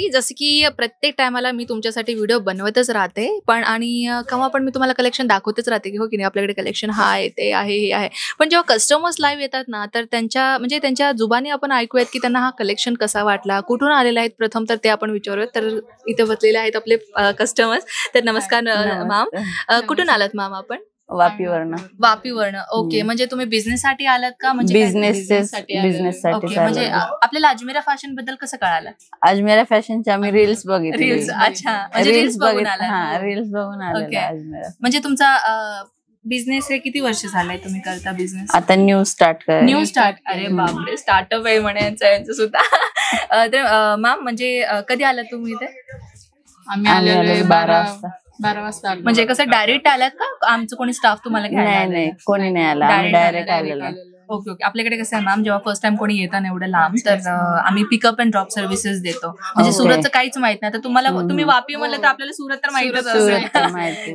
की जसं की प्रत्येक टायमाला मी तुमच्यासाठी व्हिडिओ बनवतच राहते, पण आणि केव्हा पण मी तुम्हाला कलेक्शन दाखवतच राहते की हो की नाही आपल्याकडे कलेक्शन हा आहे, ते आहे, हे आहे. पण जेव्हा कस्टमर्स लाईव्ह येतात ना, तर त्यांच्या जुबानी आपण ऐकूयात की त्यांना हा कलेक्शन कसा वाटला, कुठून आलेले आहेत प्रथम तर ते आपण विचारूयात. तर इथे बसलेले आहेत आपले कस्टमर्स. तर नमस्कार मॅम, कुठून आलात मॅम आपण? वापीवरनं. ओके, म्हणजे तुम्ही बिझनेससाठी आलात का? म्हणजे बिझनेससाठी म्हणजे आपल्याला अजमेरा फॅशन बद्दल कसं कळालं? अजमेरा फॅशनचे आम्ही रील्स बघितले. रील्स, अच्छा, म्हणजे रील्स बघून आला. रील्स बघून आले अजमेरा. म्हणजे तुमचा बिझनेस हे किती वर्ष झालंय तुम्ही करता बिझनेस? आता न्यू स्टार्ट. अरे बापरे, स्टार्टअप आहे म्हणे यांचं सुद्धा. तर मॅम, म्हणजे कधी आलात तुम्ही इथे? आम्ही आलेलो 12 वाजता. म्हणजे कसं डायरेक्ट आलात का आमचं कोणी स्टाफ तुम्हाला घ्यायला? नाही, कोणी नाही आला, डायरेक्ट आलेलो. ओके. आपल्याकडे कसं आहे मॅम, जेव्हा फर्स्ट टाइम कोणी येतं ना एवढं लांब, तर आम्ही पिकअप अँड ड्रॉप सर्व्हिसेस देतो. म्हणजे सुरतचं काहीच माहित नाही. तर तुम्ही वापी म्हणलं तर आपल्याला सुरत तर माहितच असेल.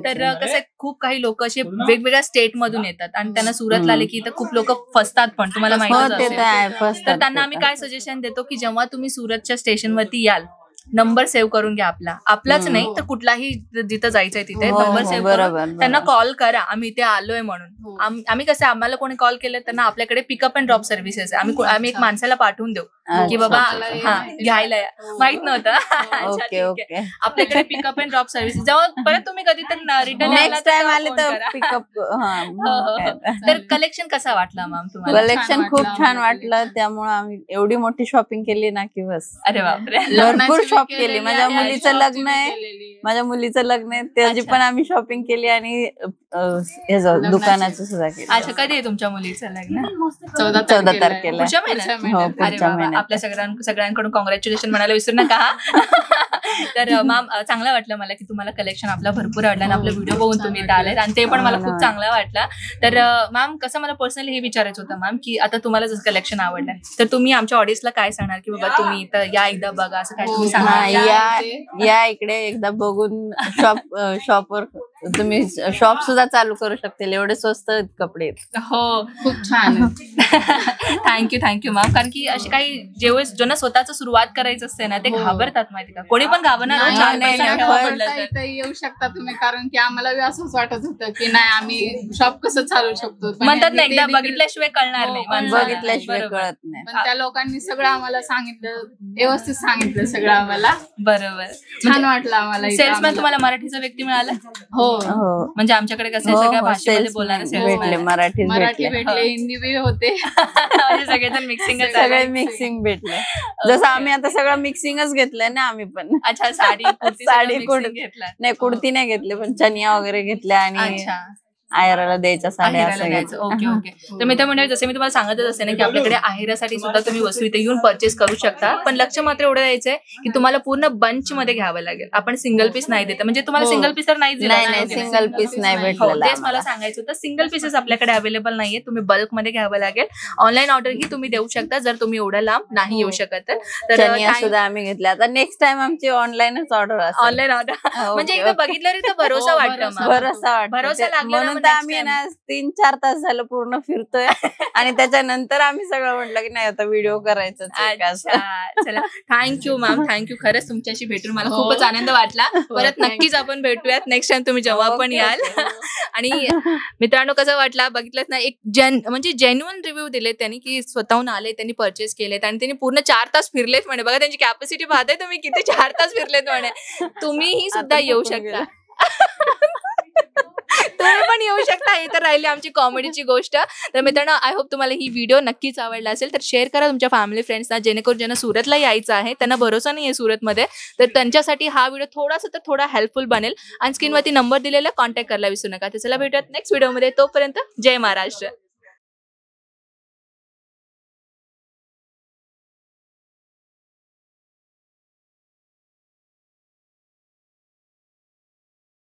तर कसं खूप काही लोक असे वेगवेगळ्या स्टेट मधून येतात आणि त्यांना सुरतला आले की इथं खूप लोक फसतात, पण तुम्हाला माहितच असेल. तर त्यांना आम्ही काय सजेशन देतो की जेव्हा तुम्ही सुरतच्या स्टेशनवरती याल, नंबर सेव्ह करून घ्या आपलाच नाही तर कुठलाही जिथं जायचंय तिथे नंबर सेव्ह करून त्यांना कॉल करा, आम्ही इथे आलोय म्हणून. आम्ही कसं आम्हाला कोणी कॉल केलं त्यांना आपल्याकडे पिकअप अँड ड्रॉप सर्व्हिसेस आम्ही एक माणसाला पाठवून देऊ की बाबा घ्यायला या. माहित नव्हतं. आपल्याकडे पिकअप अँड ड्रॉप सर्व्हिसेस. जेव्हा परत तुम्ही कधीतरी रिटर्न नेक्स्ट टाइम आले तर पिकअप. तर कलेक्शन कसा वाटला मॅम तुम्हाला? कलेक्शन खूप छान वाटलं, त्यामुळे आम्ही एवढी मोठी शॉपिंग केली ना की बस. अरे बापरे, भरपूर शॉप केली. माझ्या मुलीचं लग्न आहे, त्याची पण आम्ही शॉपिंग केली आणि दुकानाचं सुद्धा केलं. अच्छा, कधी आहे तुमच्या मुलीचं लग्न? 14 तारखेला. पुढच्या महिन्यात. आपल्या सगळ्यांकडून कॉंग्रॅच्युलेशन म्हणायला विसरू नका. तर मॅम, चांगलं वाटलं मला की तुम्हाला कलेक्शन आपला भरपूर आवडलं आणि आपला व्हिडिओ बघून तुम्ही इथे आलेत आणि ते पण मला खूप चांगला वाटला. तर मॅम, कसं मला पर्सनली हे विचारायचं होतं मॅम की आता तुम्हाला जसं कलेक्शन आवडलं तर तुम्ही आमच्या ऑडियन्सला काय सांगणार की बाबा तुम्ही इथं या एकदा बघा, असं काय तुम्ही सांगणार? या इकडे एकदा बघून शॉपवर तुम्ही शॉप सुद्धा चालू करू शकतील, एवढे स्वस्त कपडे. हो, खूप छान. Thank you ma'am. कारण की असे काही ज्यांना स्वतःच सुरुवात करायचं असते ना ते घाबरतात, माहिती का? कोणी पण घाबरणार येऊ शकता तुम्ही, कारण की आम्हाला असंच वाटत होतं की नाही आम्ही शॉप कसं चालू शकतो. म्हणतात ना, एकदा बघितल्याशिवाय कळणार नाही, बघितल्याशिवाय कळत नाही. पण त्या लोकांनी सगळं आम्हाला सांगितलं, व्यवस्थित सांगितलं सगळं आम्हाला. बरोबर, छान वाटलं आम्हाला. सेल्समॅन तुम्हाला मराठीचा व्यक्ती मिळाला? हो, म्हणजे आमच्याकडे कसं सगळ्या भाषेमध्ये बोलणारे भेटले, मराठी भेटले, हिंदी बी होते. सगळेजण मिक्सिंग भेटले. जसं आम्ही आता सगळं मिक्सिंगच घेतलंय ना आम्ही पण. अच्छा, साडी घेतला नाही, कुर्ती नाही घेतली, पण चनिया वगैरे घेतल्या आणि आहेराला द्यायच्या साड्या. ओके. तर मी तर म्हणजे जसं मी तुम्हाला सांगतच असते ना की आपल्याकडे आहेरासाठी सुद्धा तुम्ही वस्तू इथे येऊन परचेस करू शकता, पण लक्ष मात्र एवढं द्यायचंय की तुम्हाला पूर्ण बंच मध्ये घ्यावं लागेल. आपण सिंगल पीस नाही देत, म्हणजे तुम्हाला सिंगल पीस तर नाही, सिंगल पीस नाही भेटलं. तेच मला सांगायचं होतं, सिंगल पीसेस आपल्याकडे अवेलेबल नाहीये, तुम्ही बल्क मध्ये घ्यावं लागेल. ऑनलाईन ऑर्डर ही तुम्ही देऊ शकता जर तुम्ही एवढं लांब नाही येऊ शकत तर. सुद्धा आम्ही घेतल्या. आता नेक्स्ट टाइम आमची ऑनलाईनच ऑर्डर असेल. ऑनलाईन ऑर्डर म्हणजे एकदा बघितलं तर भरोसा वाटतं. भरोसा लागला म्हणून आम्ही ना 3-4 तास झालं पूर्ण फिरतोय आणि त्याच्यानंतर आम्ही सगळं म्हटलं की नाही आता व्हिडिओ करायचं. चला, थँक्यू मॅम, थँक्यू. खरंच तुमच्याशी भेटून मला खूपच आनंद वाटला. परत नक्कीच आपण भेटूयात नेक्स्ट टाइम तुम्ही जेव्हा पण याल. आणि मित्रांनो, कसं वाटला बघितलंच ना, एक म्हणजे जेन्युइन रिव्ह्यू दिलेत त्यांनी की स्वतःहून आले, त्यांनी परचेस केलेत आणि त्यांनी पूर्ण 4 तास फिरलेत म्हणे. बघा त्यांची कॅपॅसिटी पाहताय तुम्ही, किती 4 तास फिरलेत म्हणे. तुम्हीही सुद्धा येऊ शकता. तुम्ही पण येऊ शकता. हे तर राहिली आमची कॉमेडीची गोष्ट. तर मित्रांनो, आय होप तुम्हाला ही व्हिडिओ नक्कीच आवडला असेल, तर शेअर करा तुमच्या फॅमिली फ्रेंड्सना, जेणेकरून ज्यांना सुरतला यायचं आहे, त्यांना भरोसा नाही आहे सुरतमध्ये, तर त्यांच्यासाठी हा व्हिडिओ थोडा हेल्पफुल बनेल. आणि स्क्रीनवरती नंबर दिलेला कॉन्टॅक्ट करायला विसरू नका. तर चला भेटूयात नेक्स्ट व्हिडिओमध्ये. तोपर्यंत जय महाराष्ट्र.